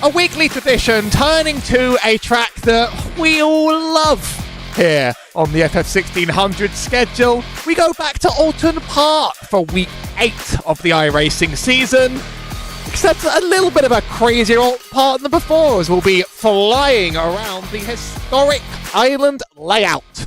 A weekly tradition turning to a track that we all love here on the FF1600 schedule. We go back to Oulton Park for week 8 of the iRacing season. Except a little bit of a crazier part than before, as we'll be flying around the historic island layout.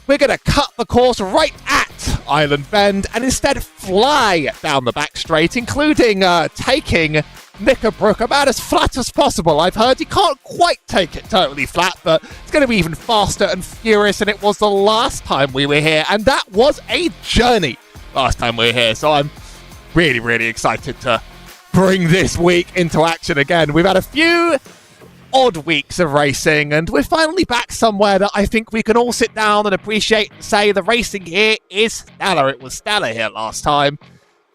We're going to cut the course right at Island Bend and instead fly down the back straight, including taking Knickerbrook about as flat as possible. I've heard you can't quite take it totally flat, but it's going to be even faster and furious than it was the last time we were here, and that was a journey last time we were here, so I'm really, really excited to bring this week into action again. We've had a few odd weeks of racing, and we're finally back somewhere that I think we can all sit down and appreciate and say the racing here is stellar. It was stellar here last time,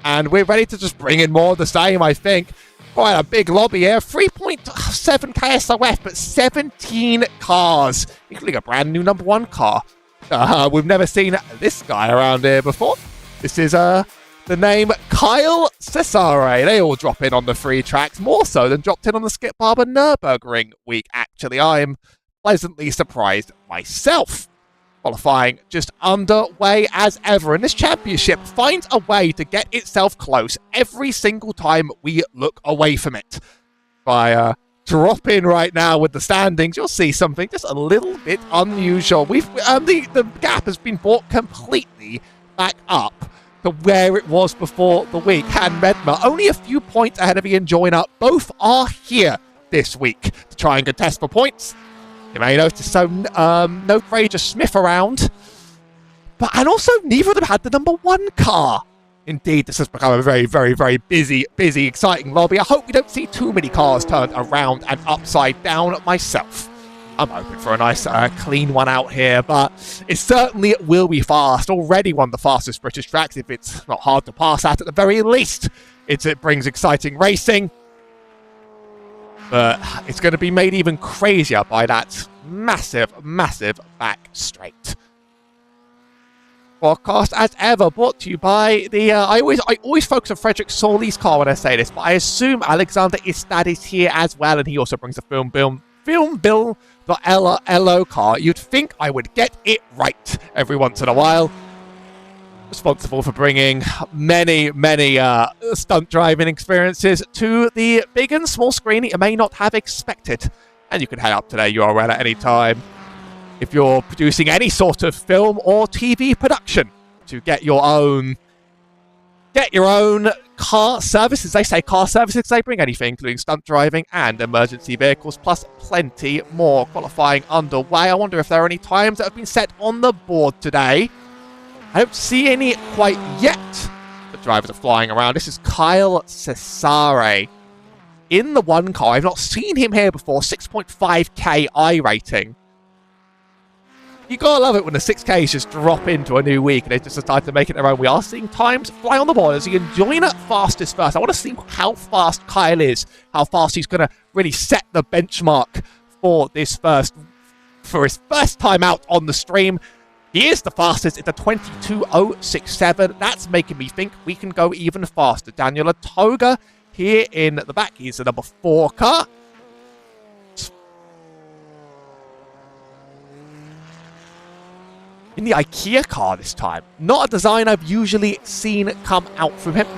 and we're ready to just bring in more of the same, I think. Quite a big lobby here, 3.7k SoF, but 17 cars, including a brand new number 1 car. We've never seen this guy around here before. This is the name Kyle Cesare. They all drop in on the free tracks, more so than dropped in on the Skip Barber Nürburgring week, actually. I'm pleasantly surprised myself. Qualifying just underway as ever, and this championship finds a way to get itself close every single time we look away from it. If I drop in right now with the standings, you'll see something just a little bit unusual. The gap has been brought completely back up to where it was before the week, and Medma only a few points ahead of Ian Joyner. Both are here this week to try and contest for points. You may notice no Fraser Smith around, and also neither of them had the number 1 car. Indeed, this has become a very, very, very busy, exciting lobby. I hope we don't see too many cars turned around and upside down myself. I'm hoping for a nice clean one out here, but it certainly will be fast. Already one of the fastest British tracks, if it's not hard to pass at the very least. It brings exciting racing, but it's going to be made even crazier by that massive, massive back straight. Podcast, as ever, brought to you by the... I always focus on Frederick Sawley's car when I say this, but I assume Alexander Istad is here as well, and he also brings a FILMBIL.NO car. You'd think I would get it right every once in a while. Responsible for bringing many stunt driving experiences to the big and small screen that you may not have expected. And you can head up to their URL at any time if you're producing any sort of film or TV production to get your own car services. They say car services, they bring anything, including stunt driving and emergency vehicles, plus plenty more. Qualifying underway. I wonder if there are any times that have been set on the board today. I don't see any quite yet. The drivers are flying around. This is Kyle Cesare in the 1 car. I've not seen him here before. 6.5k I rating. You gotta love it when the 6Ks just drop into a new week and they just decide to make it their own. We are seeing times fly on the board as he enjoying it fastest first. I want to see how fast Kyle is, how fast he's gonna really set the benchmark for his first time out on the stream. He is the fastest. It's a 22.067. That's making me think we can go even faster. Daniel Atoga here in the back. He's the number 4 car. In the IKEA car this time. Not a design I've usually seen come out from him.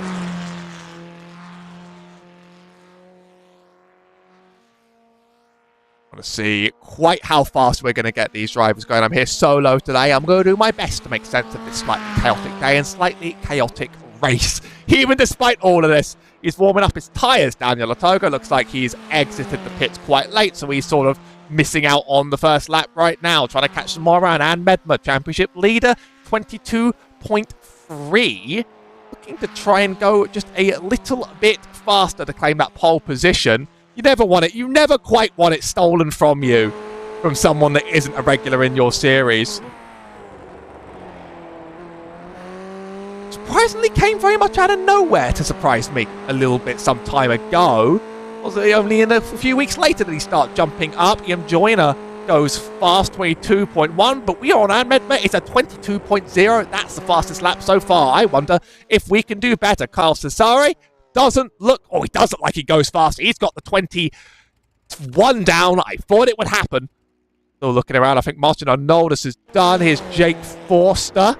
I want to see quite how fast we're going to get these drivers going. I'm here solo today. I'm going to do my best to make sense of this slightly chaotic day and slightly chaotic race. Even despite all of this, he's warming up his tyres. Daniel Atoga looks like he's exited the pits quite late, so he's sort of missing out on the first lap right now, trying to catch some more around. And Medma, championship leader, 22.3. Looking to try and go just a little bit faster to claim that pole position. You never want it. You never quite want it stolen from you, from someone that isn't a regular in your series. Surprisingly came very much out of nowhere to surprise me a little bit some time ago. Was it only in a few weeks later that he started jumping up? Ian Joyner goes fast, 22.1, but we are on Medma. It's a 22.0. That's the fastest lap so far. I wonder if we can do better. Kyle Cesare doesn't look... Oh, he doesn't like he goes fast. He's got the 21 down. I thought it would happen. Still looking around. I think Martin Arnoldus is done. Here's Jake Forster.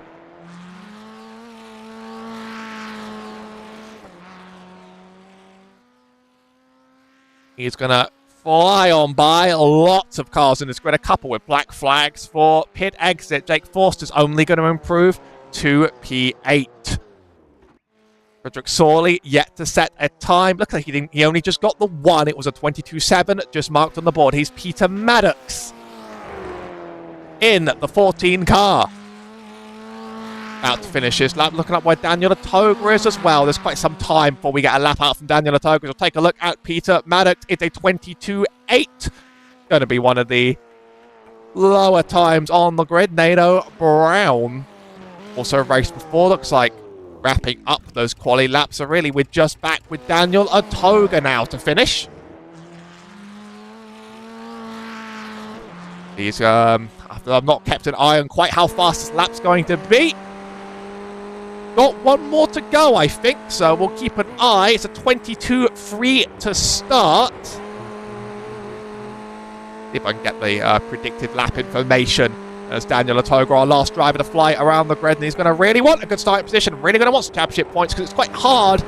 He's going to fly on by. Lots of cars in this grid. A couple with black flags for pit exit. Jake Forster's only going to improve to P8. Frederick Sorley yet to set a time. Looks like he only just got the one. It was a 22.7 just marked on the board. He's Peter Maddox in the 14 car. About to finish his lap. Looking up where Daniel Atoga is as well. There's quite some time before we get a lap out from Daniel Atoga. We'll take a look at Peter Maddox. It's a 22.8. Going to be one of the lower times on the grid. Nato Brown also raced before. Looks like wrapping up those quali laps. So really we're just back with Daniel Atoga now to finish. He's I've not kept an eye on quite how fast this lap's going to be. Got one more to go, I think, so we'll keep an eye. It's a 22.3 to start. See if I can get the predicted lap information. As Daniel Atoga, our last driver to fly around the grid, and he's going to really want a good starting position, really going to want some championship points, because it's quite hard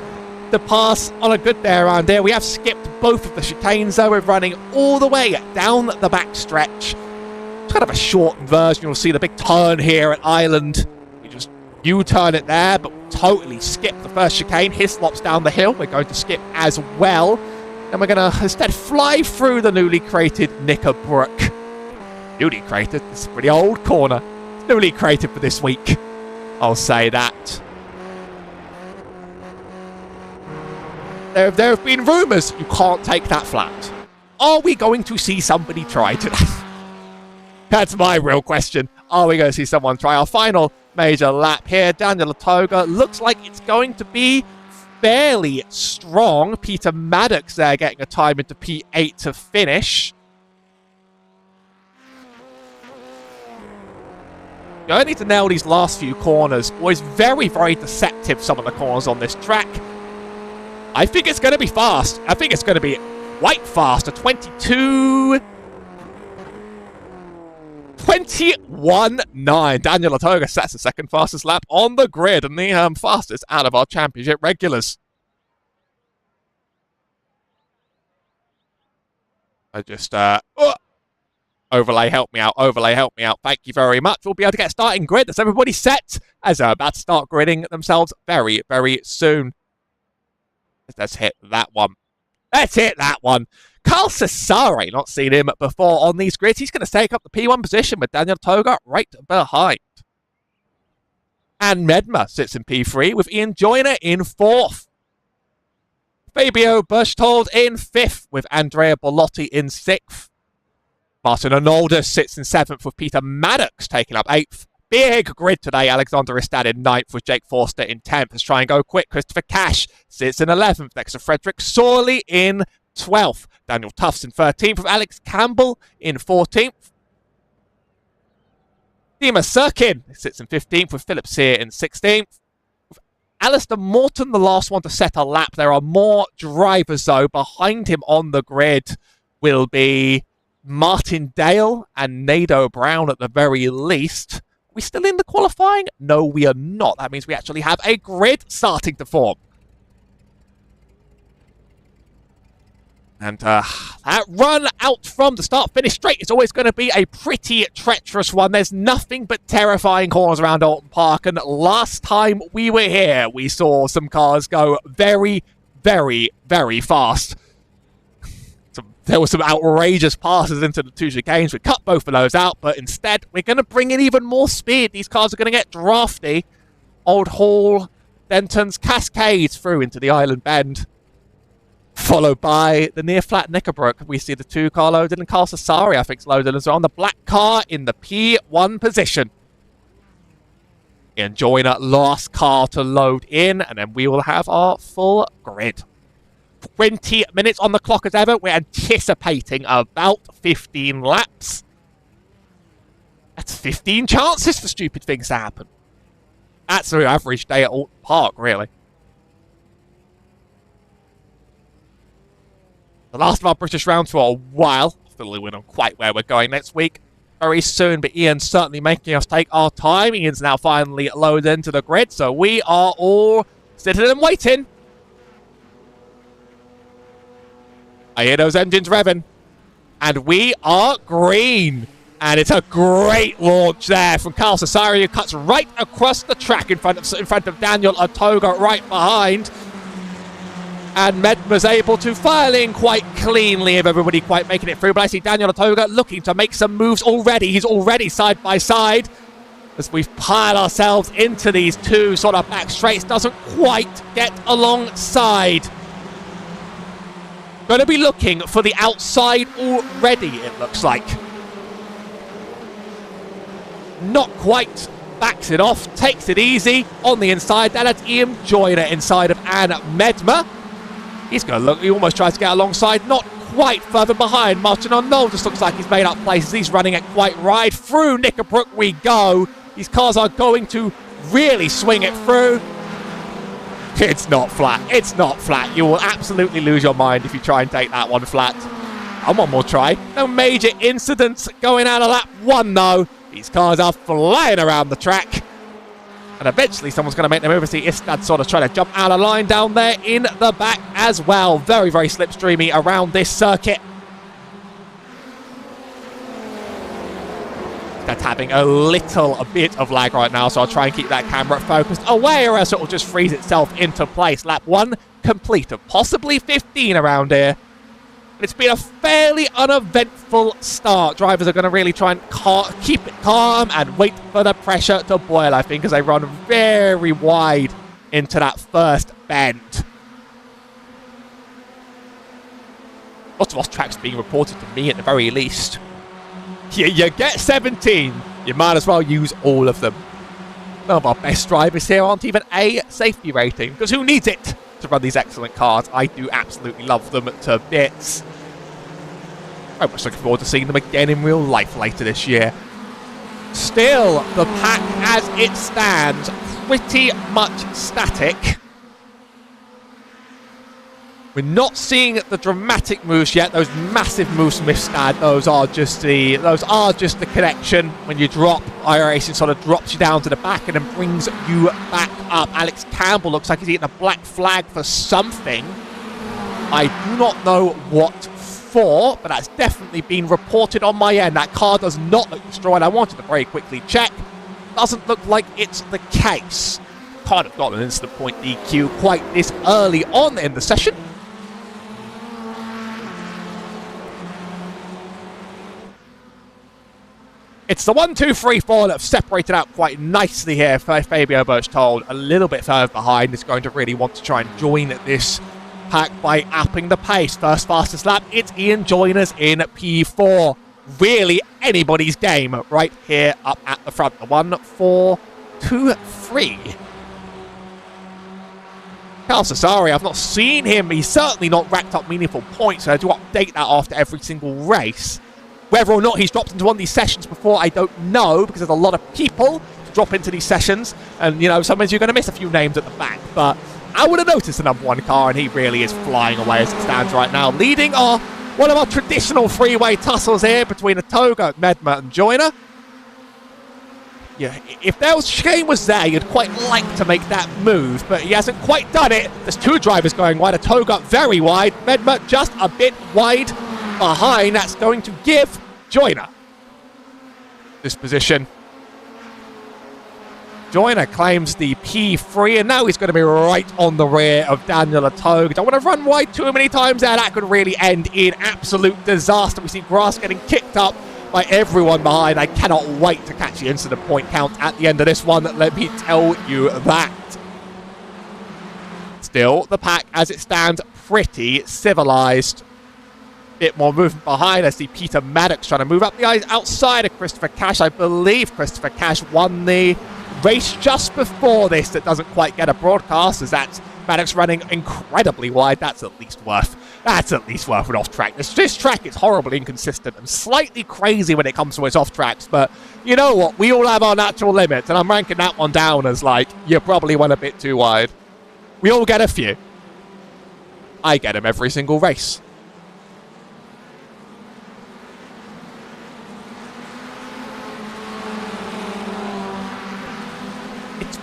to pass on a good day around here. We have skipped both of the chicanes, though. We're running all the way down the back stretch. It's kind of a shortened version. You'll see the big turn here at Island. U-turn it there, but totally skip the first chicane. Hislop's down the hill. We're going to skip as well. And we're going to instead fly through the newly created Knickerbrook. Newly created? This is a pretty old corner. It's newly created for this week. I'll say that. There have been rumours you can't take that flat. Are we going to see somebody try today? That's my real question. Are we going to see someone try? Our final major lap here. Daniel Atoga looks like it's going to be fairly strong. Peter Maddox there getting a time into P8 to finish. You only need to nail these last few corners. Always very, very deceptive, some of the corners on this track. I think it's going to be fast. I think it's going to be quite fast. A 21.9. Daniel Atoga sets the second fastest lap on the grid and the fastest out of our championship regulars. I just, overlay, help me out. Overlay, help me out. Thank you very much. We'll be able to get starting grid. That's everybody set as they're about to start gridding themselves very, very soon. Let's hit that one. Let's hit that one. Carl Cesare, not seen him before on these grids. He's going to take up the P1 position with Daniel Atoga right behind. And Medma sits in P3 with Ian Joyner in 4th. Fabio Berchtold in 5th with Andrea Bellotti in 6th. Martin Arnoldus sits in 7th with Peter Maddox taking up 8th. Big grid today. Alexander Istad in 9th with Jake Forster in 10th. Let's try and go quick. Christopher Cash sits in 11th next to Frederick Sorley in 12th. Daniel Tufts in 13th with Alex Campbell in 14th. Dima Sirkin sits in 15th with Philip Sear in 16th. With Alistair Morton, the last one to set a lap. There are more drivers, though. Behind him on the grid will be Martin Dale and Nato Brown at the very least. Are we still in the qualifying? No, we are not. That means we actually have a grid starting to form. And that run out from the start-finish straight is always going to be a pretty treacherous one. There's nothing but terrifying corners around Oulton Park. And last time we were here, we saw some cars go very, very, very fast. There were some outrageous passes into the two chicanes. We cut both of those out, but instead, we're going to bring in even more speed. These cars are going to get drafty. Old Hall, Denton's Cascades through into the Island Bend. Followed by the near-flat Knickerbrook. We see the two car loaded, and Carl Cesare, I think, is loaded as well. On the black car in the P1 position. Ian Joyner, last car to load in, and then we will have our full grid. 20 minutes on the clock as ever. We're anticipating about 15 laps. That's 15 chances for stupid things to happen. That's the average day at Oulton Park, really. The last of our British rounds for a while. Hopefully we know quite where we're going next week. Very soon, but Ian's certainly making us take our time. Ian's now finally loaded into the grid, so we are all sitting and waiting. I hear those engines revving. And we are green. And it's a great launch there from Carl Cesari, who cuts right across the track in front of Daniel Otoga right behind. And Medma's able to file in quite cleanly of everybody quite making it through. But I see Daniel Otoga looking to make some moves already. He's already side by side. As we've piled ourselves into these two sort of back straights. Doesn't quite get alongside. Going to be looking for the outside already, it looks like. Not quite. Backs it off. Takes it easy on the inside. Then it's Ian Joyner inside of Anne Medma. He's going to look. He almost tries to get alongside. Not quite. Further behind. Martin O'Neill just looks like he's made up places. He's running it quite right. Through Knickerbrook we go. These cars are going to really swing it through. It's not flat. It's not flat. You will absolutely lose your mind if you try and take that one flat. And one more try. No major incidents going out of lap one, though. These cars are flying around the track. And eventually someone's going to make them over. See Istad sort of trying to jump out of line down there in the back as well. Very, very slipstreamy around this circuit. That's having a bit of lag right now, so I'll try and keep that camera focused away, or else it will just freeze itself into place. Lap 1 complete of possibly 15 around here. It's been a fairly uneventful start. Drivers are going to really try and keep it calm and wait for the pressure to boil, I think, as they run very wide into that first bend. Lots of off tracks being reported to me at the very least. You get 17, you might as well use all of them. None of our best drivers here aren't even a safety rating, because who needs it to run these excellent cars? I do absolutely love them to bits. Very much looking forward to seeing them again in real life later this year. Still, the pack as it stands, pretty much static. We're not seeing the dramatic moves yet. Those massive moves from Istad, those are just the connection. When you drop, iRacing sort of drops you down to the back and then brings you back up. Alex Campbell looks like he's eating a black flag for something. I do not know what for, but that's definitely been reported on my end. That car does not look destroyed. I wanted to very quickly check. Doesn't look like it's the case. Can't have got an instant point DQ quite this early on in the session. It's the 1, 2, 3, 4 that have separated out quite nicely here. Fabio Berchtold a little bit further behind is going to really want to try and join this pack by upping the pace. First fastest lap, it's Ian Joyner's in P4. Really anybody's game right here up at the front. The 1, 4, 2, 3. Carl Cesari, I've not seen him. He's certainly not racked up meaningful points, so I do update that after every single race. Whether or not he's dropped into one of these sessions before, I don't know, because there's a lot of people to drop into these sessions, and, you know, sometimes you're going to miss a few names at the back, but I would have noticed the number 1 car, and he really is flying away as it stands right now, leading one of our traditional freeway tussles here between Otoga, Medma, and Joyner. Yeah, if Shane was there, you'd quite like to make that move, but he hasn't quite done it. There's 2 drivers going wide. Otoga very wide. Medma just a bit wide behind. That's going to give Joyner this position. Joyner claims the P3, and now he's going to be right on the rear of Daniel Otoga. Don't want to run wide too many times there. That could really end in absolute disaster. We see grass getting kicked up by everyone behind. I cannot wait to catch the incident point count at the end of this one. Let me tell you that. Still, the pack as it stands, pretty civilized. Bit more movement behind. I see Peter Maddox trying to move up the outside of Christopher Cash. I believe Christopher Cash won the race just before this that doesn't quite get a broadcast, as that's Maddox running incredibly wide. That's at least worth an off track. This track is horribly inconsistent and slightly crazy when it comes to its off tracks, but you know what? We all have our natural limits, and I'm ranking that one down as like, you probably went a bit too wide. We all get a few. I get them every single race.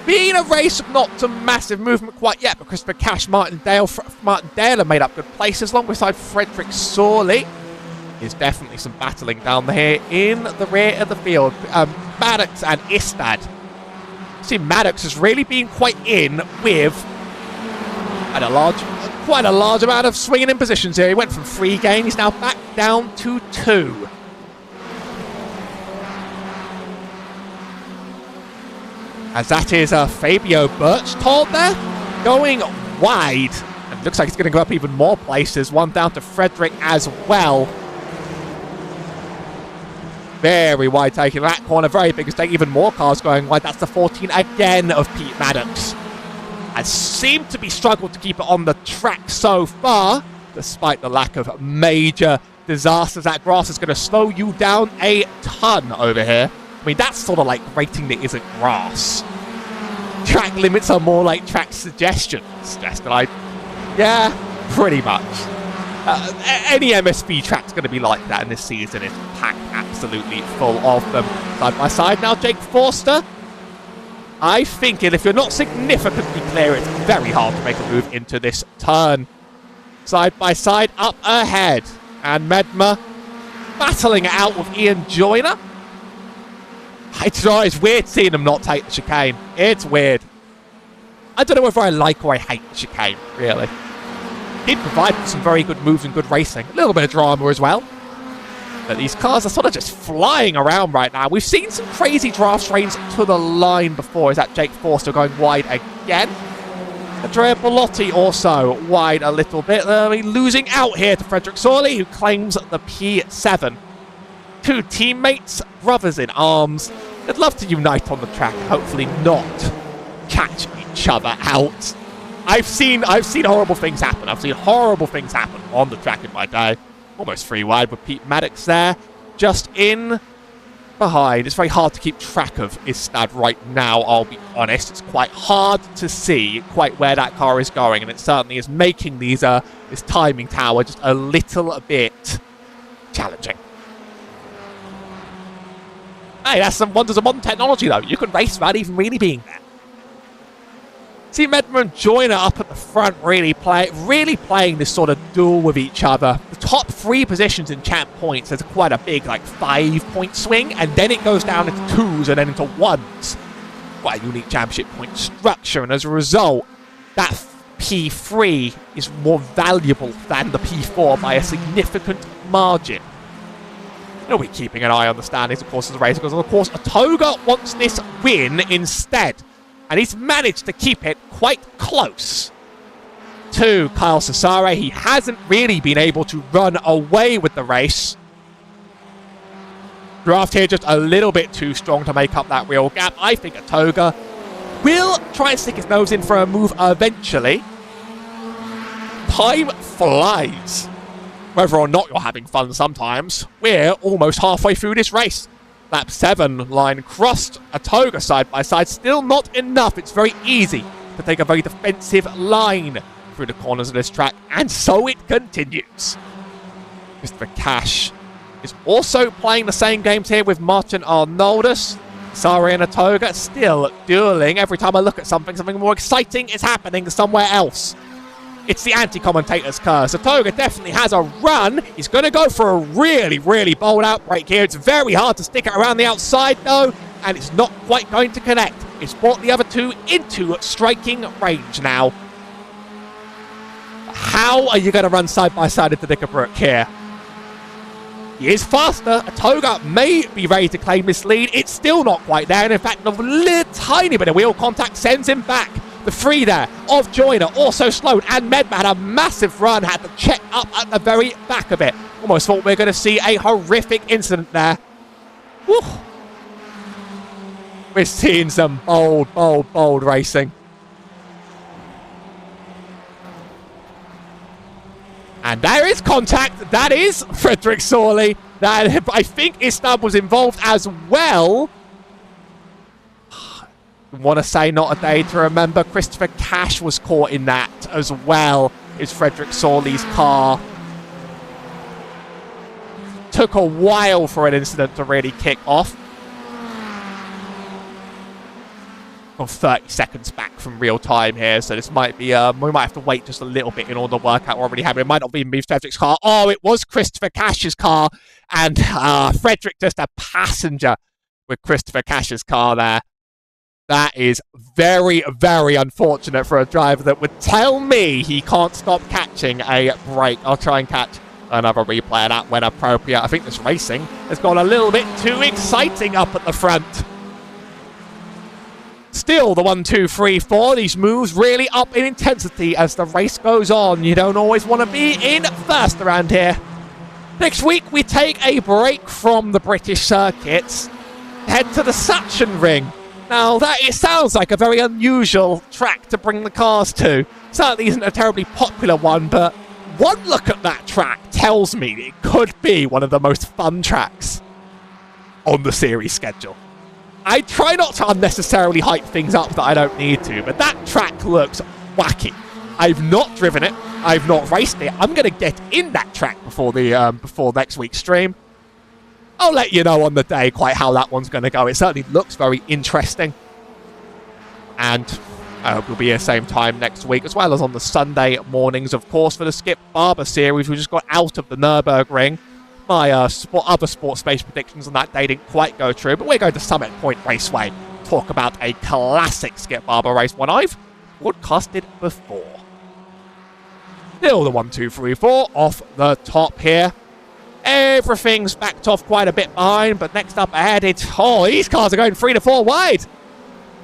been a race of not some massive movement quite yet, but Christopher Cash, Martindale have made up good places alongside Frederick Sorley. There's definitely some battling down there in the rear of the field. Maddox and Istad. See, Maddox has really been quite in with quite a large amount of swinging in positions here. He went from 3 games, he's now back down to 2. As that is Fabio Birchtold there, going wide. And looks like he's going to go up even more places. One down to Frederick as well. Very wide taking that corner. Very big mistake. Even more cars going wide. That's the 14 again of Pete Maddox. Has seemed to be struggled to keep it on the track so far, despite the lack of major disasters. That grass is going to slow you down a ton over here. I mean, that's sort of like rating that isn't grass. Track limits are more like track suggestions. Yeah, pretty much. Any MSV track's going to be like that, and this season is packed absolutely full of them. Side by side now, Jake Forster. I think if you're not significantly clear, it's very hard to make a move into this turn. Side by side, up ahead. And Medma battling it out with Ian Joyner. It's weird seeing him not take the chicane. It's weird. I don't know whether I like or I hate the chicane, really. Did provide some very good moves and good racing. A little bit of drama as well. But these cars are sort of just flying around right now. We've seen some crazy draft trains to the line before. Is that Jake Forster going wide again? Andrea Bellotti also wide a little bit. Losing out here to Frederick Sorley, who claims the P7. 2 teammates, brothers in arms. They'd love to unite on the track, hopefully not catch each other out. I've seen horrible things happen. I've seen horrible things happen on the track in my day. Almost 3 wide with Pete Maddox there, just in behind. It's very hard to keep track of Istad right now, I'll be honest. It's quite hard to see quite where that car is going, and it certainly is making this timing tower just a little bit challenging. Hey, that's some wonders of modern technology, though. You can race without even really being there. See Medma and Joyner up at the front really playing this sort of duel with each other. The top 3 positions in champ points, there's quite a big 5-point swing, and then it goes down into 2s and then into 1s. Quite a unique championship point structure, and as a result, that P3 is more valuable than the P4 by a significant margin. We'll be keeping an eye on the standings, of course, as the race goes on. Of course, Atoga wants this win instead. And he's managed to keep it quite close to Kyle Cesare. He hasn't really been able to run away with the race. Draft here just a little bit too strong to make up that real gap. I think Atoga will try and stick his nose in for a move eventually. Time flies. Whether or not you're having fun sometimes, we're almost halfway through this race. Lap 7 line crossed, Atoga side by side, still not enough. It's very easy to take a very defensive line through the corners of this track, and so it continues. Christopher Cash is also playing the same games here with Martin Arnoldus. Sari and Atoga still dueling. Every time I look at something more exciting is happening somewhere else. It's the anti-commentator's curse. Atoga definitely has a run. He's going to go for a really, really bold outbreak here. It's very hard to stick it around the outside, though, and it's not quite going to connect. It's brought the other 2 into striking range now. How are you going to run side by side into Dickerbrook here? He is faster. Atoga may be ready to claim this lead. It's still not quite there, and in fact, a little tiny bit of wheel contact sends him back. The 3 there of Joyner also slowed, and Medma had a massive run, had to check up at the very back of it. Almost thought we were going to see a horrific incident there. Woo. We're seeing some bold racing. And there is contact. That is Frederick Sorley. That I think Istad was involved as well. Want to say not a day to remember. Christopher Cash was caught in that as well. Is Frederick Sorley's car. Took a while for an incident to really kick off. Got 30 seconds back from real time here, so this might be, we might have to wait just a little bit in order to work out what already happened. It might not be Frederick's car. Oh, it was Christopher Cash's car, and Frederick just a passenger with Christopher Cash's car there. That is very, very unfortunate for a driver that would tell me he can't stop catching a break. I'll try and catch another replay of that when appropriate. I think this racing has gone a little bit too exciting up at the front. Still, the 1, 2, 3, 4, these moves really up in intensity as the race goes on. You don't always want to be in first around here. Next week, we take a break from the British circuits, head to the Sachsenring. Now, it sounds like a very unusual track to bring the cars to. Certainly isn't a terribly popular one, but one look at that track tells me it could be one of the most fun tracks on the series schedule. I try not to unnecessarily hype things up that I don't need to, but that track looks wacky. I've not driven it. I've not raced it. I'm going to get in that track before next week's stream. I'll let you know on the day quite how that one's going to go. It certainly looks very interesting. And I hope you'll be here same time next week, as well as on the Sunday mornings, of course, for the Skip Barber series. We just got out of the Nürburgring. My other sports space predictions on that day didn't quite go true, but we're going to Summit Point Raceway. Talk about a classic Skip Barber race, one I've broadcasted before. Still the 1, 2, 3, 4 off the top here. Everything's backed off quite a bit behind, but next up ahead, these cars are going 3 to 4 wide.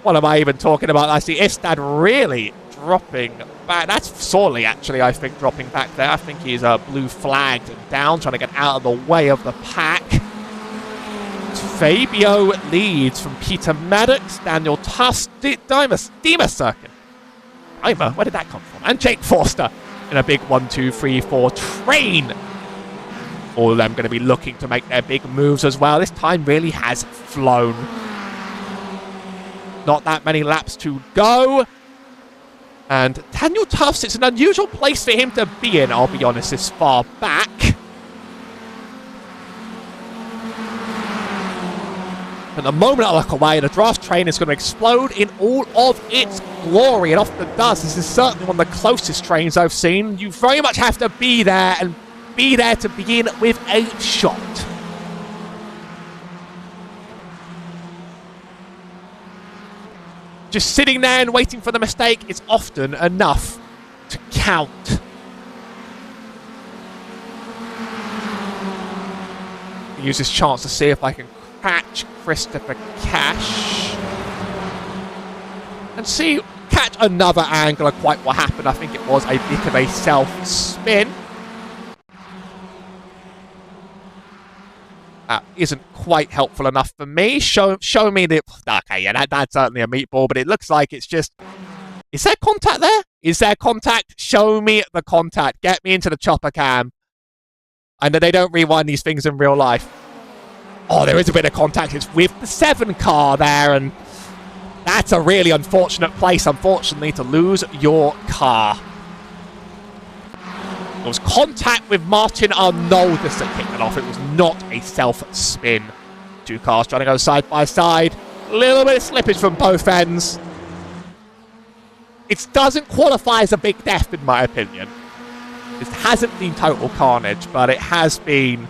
What am I even talking about? I see Istad really dropping back. That's Sorley, actually, I think, dropping back there. I think he's blue flagged and down, trying to get out of the way of the pack. Fabio leads from Peter Maddox, Daniel Tuss, Dimas Cirkin. Dimer, where did that come from? And Jake Forster in a big 1, 2, 3, 4 train. All of them going to be looking to make their big moves as well. This time really has flown. Not that many laps to go. And Daniel Tufts, it's an unusual place for him to be in, I'll be honest, this far back. And the moment I look away, the draft train is going to explode in all of its glory. It often does. This is certainly one of the closest trains I've seen. You very much have to be there and be there to begin with a shot. Just sitting there and waiting for the mistake is often enough to count. I'll use this chance to see if I can catch Christopher Cash. And catch another angle of quite what happened. I think it was a bit of a self-spin. Isn't quite helpful enough for me. Show me the... Okay, yeah, that's certainly a meatball, but it looks like it's just... Is there contact there? Is there contact? Show me the contact. Get me into the chopper cam. I know they don't rewind these things in real life. Oh, there is a bit of contact. It's with the 7 car there, and that's a really unfortunate place, unfortunately, to lose your car. It was contact with Martin Arnoldus that kicked it off. It was not a self-spin. 2 cars trying to go side by side. A little bit of slippage from both ends. It doesn't qualify as a big death, in my opinion. It hasn't been total carnage, but it has been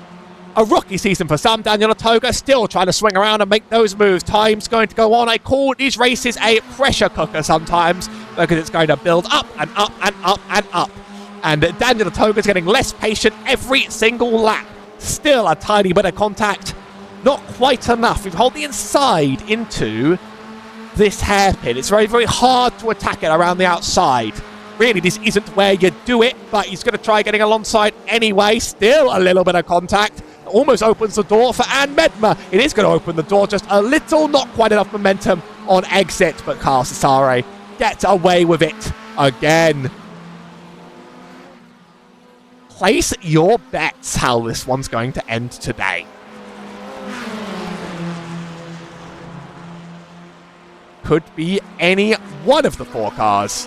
a rookie season for some. Daniel Otoga still trying to swing around and make those moves. Time's going to go on. I call these races a pressure cooker sometimes because it's going to build up and up and up and up. And Daniel Otoga's getting less patient every single lap. Still a tiny bit of contact. Not quite enough. We've held the inside into this hairpin. It's very, very hard to attack it around the outside. Really, this isn't where you do it, but he's going to try getting alongside anyway. Still a little bit of contact. Almost opens the door for Anne Medmer. It is going to open the door just a little, not quite enough momentum on exit, but Carl Cesare gets away with it again. Place your bets how this one's going to end today. Could be any one of the 4 cars.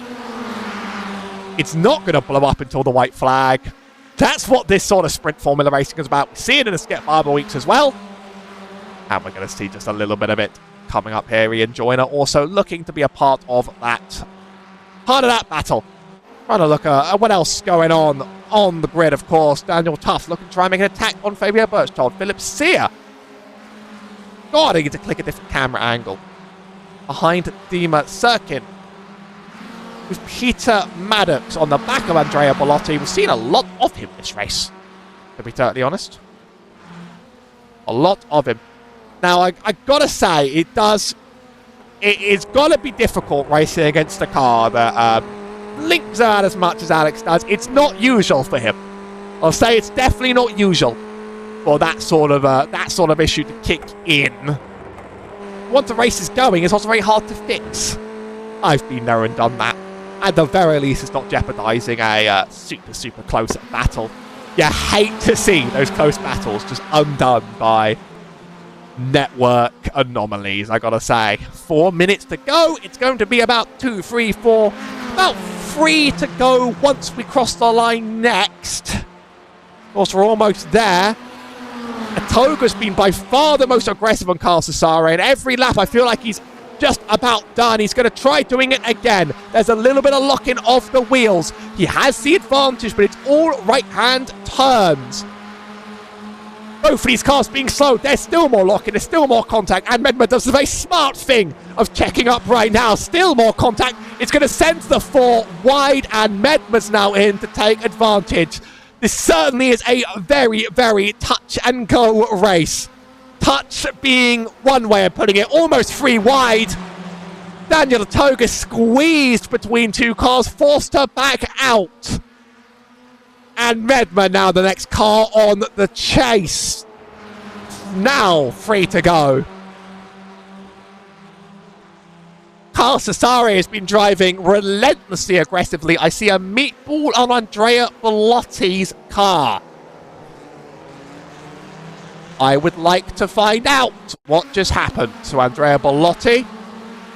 It's not going to blow up until the white flag. That's what this sort of sprint formula racing is about. We see it in the Skip Barber weeks as well. And we're going to see just a little bit of it coming up here. Ian Joyner also looking to be a part of that battle. Trying to look at what else is going on the grid, of course. Daniel Tuff looking to try and make an attack on Fabio Birchtold. Philip Sear. God, I need to click a different camera angle. Behind Dima Sirkin. With Peter Maddox on the back of Andrea Bellotti. We've seen a lot of him this race, to be totally honest. A lot of him. Now, I gotta say, it's gotta be difficult racing against a car that links out as much as Alex does. It's not usual for him. I'll say it's definitely not usual for that sort of issue to kick in. Once the race is going, it's also very hard to fix. I've been there and done that. At the very least, it's not jeopardising a super close battle. You hate to see those close battles just undone by network anomalies, I gotta say. 4 minutes to go. It's going to be about 2, 3, 4, about 3 to go once we cross the line next. Of course, we're almost there. Toga's been by far the most aggressive on Carl Cesare, and every lap I feel like he's just about done. He's going to try doing it again. There's a little bit of locking of the wheels. He has the advantage, but it's all right-hand turns. Both of these cars being slowed. There's still more locking. There's still more contact. And Medma does the very smart thing of checking up right now. Still more contact. It's going to send the 4 wide, and Medma's now in to take advantage. This certainly is a very, very touch-and-go race. Touch being one way of putting it, almost 3 wide. Daniel Toga squeezed between 2 cars, forced her back out. And Medma now the next car on the chase. Now 3 to go. Carl Cesare has been driving relentlessly aggressively. I see a meatball on Andrea Bellotti's car. I would like to find out what just happened to Andrea Bellotti.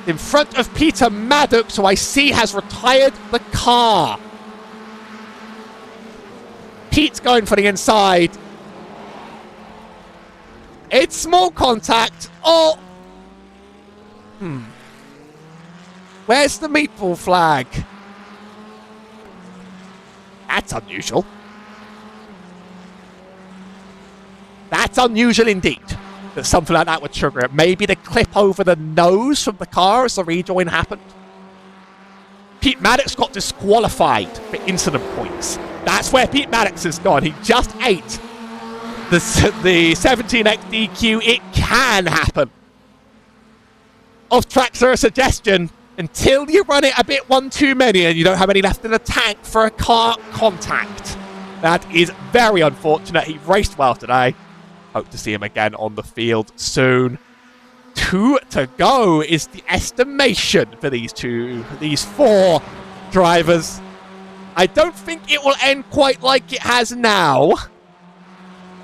In front of Peter Maddox, who I see has retired the car. Pete's going for the inside. It's small contact. Oh. Where's the meatball flag? That's unusual. That's unusual indeed, that something like that would trigger it. Maybe the clip over the nose from the car as the rejoin happened. Pete Maddox got disqualified for incident points. That's where Pete Maddox has gone. He just ate the 17x DQ. It can happen. Off track, sir, a suggestion. Until you run it a bit one too many and you don't have any left in the tank for a car contact. That is very unfortunate. He raced well today. Hope to see him again on the field soon. 2 to go is the estimation for these 4 drivers. I don't think it will end quite like it has now,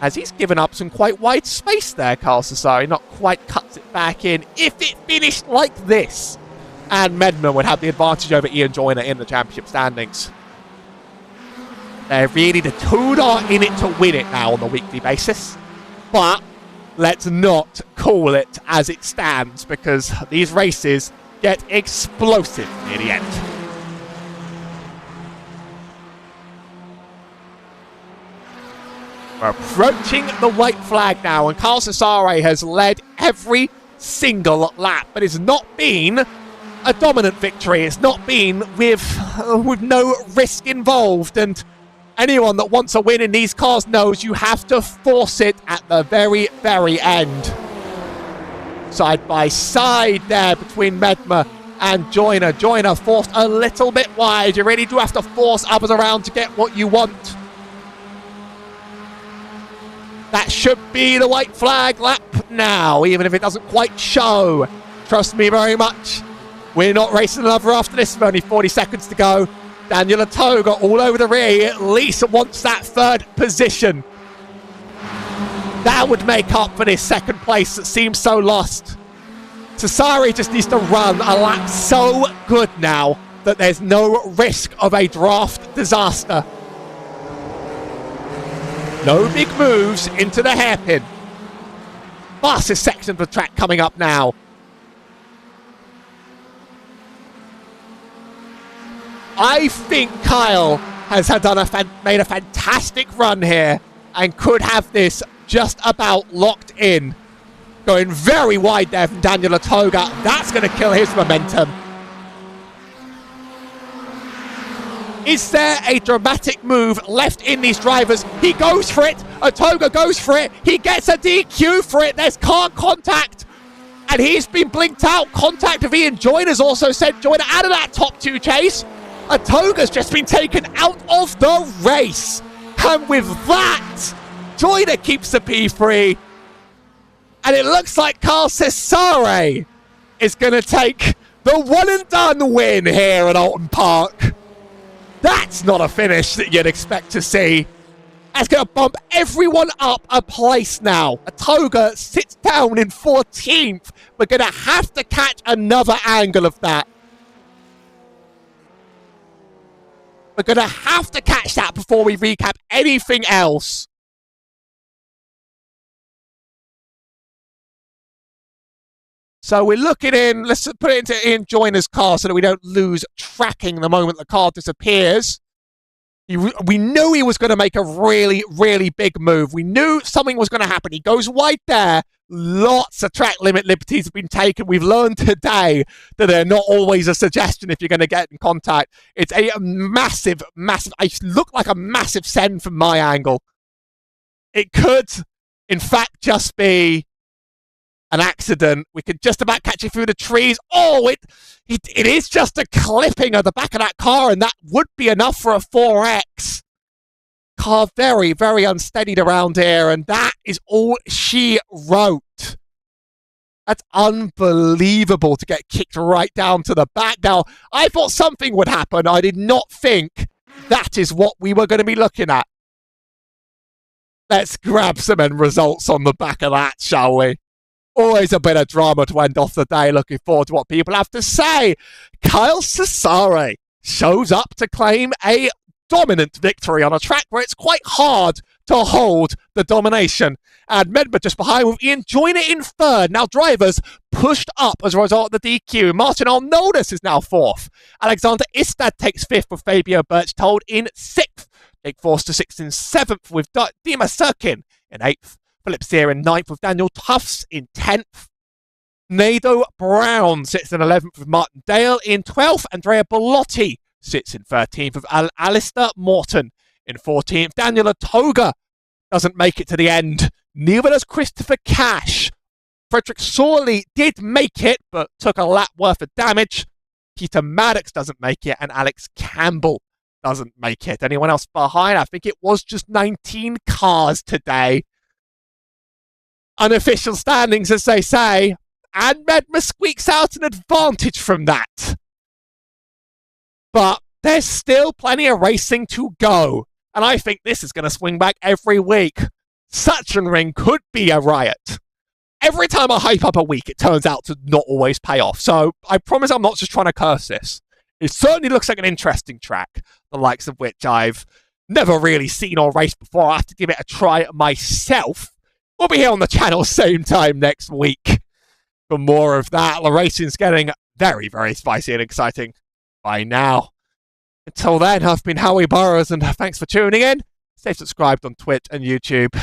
as he's given up some quite wide space there, Carl Cesare. Not quite cuts it back in. If it finished like this, and Medman would have the advantage over Ian Joyner in the championship standings. They're really the 2 that are in it to win it now on a weekly basis. But let's not call it as it stands, because these races get explosive near the end. We're approaching the white flag now, and Carl Cesare has led every single lap, but it's not been a dominant victory. It's not been with no risk involved, and anyone that wants a win in these cars knows you have to force it at the very, very end. Side by side there between Medma and Joyner. Joyner forced a little bit wide. You really do have to force others around to get what you want. That should be the white flag lap now, even if it doesn't quite show. Trust me very much. We're not racing another after this. With only 40 seconds to go. Daniel Toga all over the rear. He at least wants that 3rd position. That would make up for this 2nd place that seems so lost. Cesare just needs to run a lap so good now that there's no risk of a draft disaster. No big moves into the hairpin. Fastest section of the track coming up now. I think Kyle has made a fantastic run here and could have this just about locked in. Going very wide there from Daniel Atoga. That's going to kill his momentum. Is there a dramatic move left in these drivers? He goes for it. Atoga goes for it. He gets a DQ for it. There's car contact. And he's been blinked out. Contact of Ian Joyner's also sent Joyner out of that top 2 chase. Atoga's just been taken out of the race. And with that, Joyner keeps the P3. And it looks like Carl Cesare is going to take the one and done win here at Oulton Park. That's not a finish that you'd expect to see. That's going to bump everyone up a place now. Atoga sits down in 14th. We're going to have to catch another angle of that. We're going to have to catch that before we recap anything else. So we're looking in, let's put it into Ian Joyner's car so that we don't lose tracking the moment the car disappears. We knew he was going to make a really, really big move. We knew something was going to happen. He goes wide there. Lots of track limit liberties have been taken. We've learned today that they're not always a suggestion if you're going to get in contact. It's a massive, I look like a massive send from my angle. It could, in fact, just be an accident. We could just about catch it through the trees. Oh, it is just a clipping of the back of that car, and that would be enough for a 4X. Car very, very unsteadied around here, and that is all she wrote. That's unbelievable to get kicked right down to the back. Now, I thought something would happen. I did not think that is what we were going to be looking at. Let's grab some end results on the back of that, shall we? Always a bit of drama to end off the day. Looking forward to what people have to say. Kyle Cesare shows up to claim a dominant victory on a track where it's quite hard to hold the domination. And Medba just behind with Ian Joyner in third. Now drivers pushed up as a result of the DQ. Martin Arnoldus is now fourth. Alexander Istad takes fifth with Fabio Birchtold in sixth. Jake Forster sixth and seventh with Dima Sirkin in eighth. Philip Sear in ninth with Daniel Tufts in 10th. Nado Brown sits in 11th with Martin Dale in 12th. Andrea Bellotti sits in 13th with Alistair Morton in 14th. Daniel Atoga doesn't make it to the end. Neither does Christopher Cash. Frederick Sorley did make it, but took a lap worth of damage. Peter Maddox doesn't make it, and Alex Campbell doesn't make it. Anyone else behind? I think it was just 19 cars today. Unofficial standings, as they say, and Medma squeaks out an advantage from that. But there's still plenty of racing to go, and I think this is going to swing back every week. Sachsenring could be a riot. Every time I hype up a week, it turns out to not always pay off, so I promise I'm not just trying to curse this. It certainly looks like an interesting track, the likes of which I've never really seen or raced before. I have to give it a try myself. We'll be here on the channel same time next week for more of that. The racing's getting very, very spicy and exciting by now. Until then, I've been Howie Burroughs, and thanks for tuning in. Stay subscribed on Twitch and YouTube.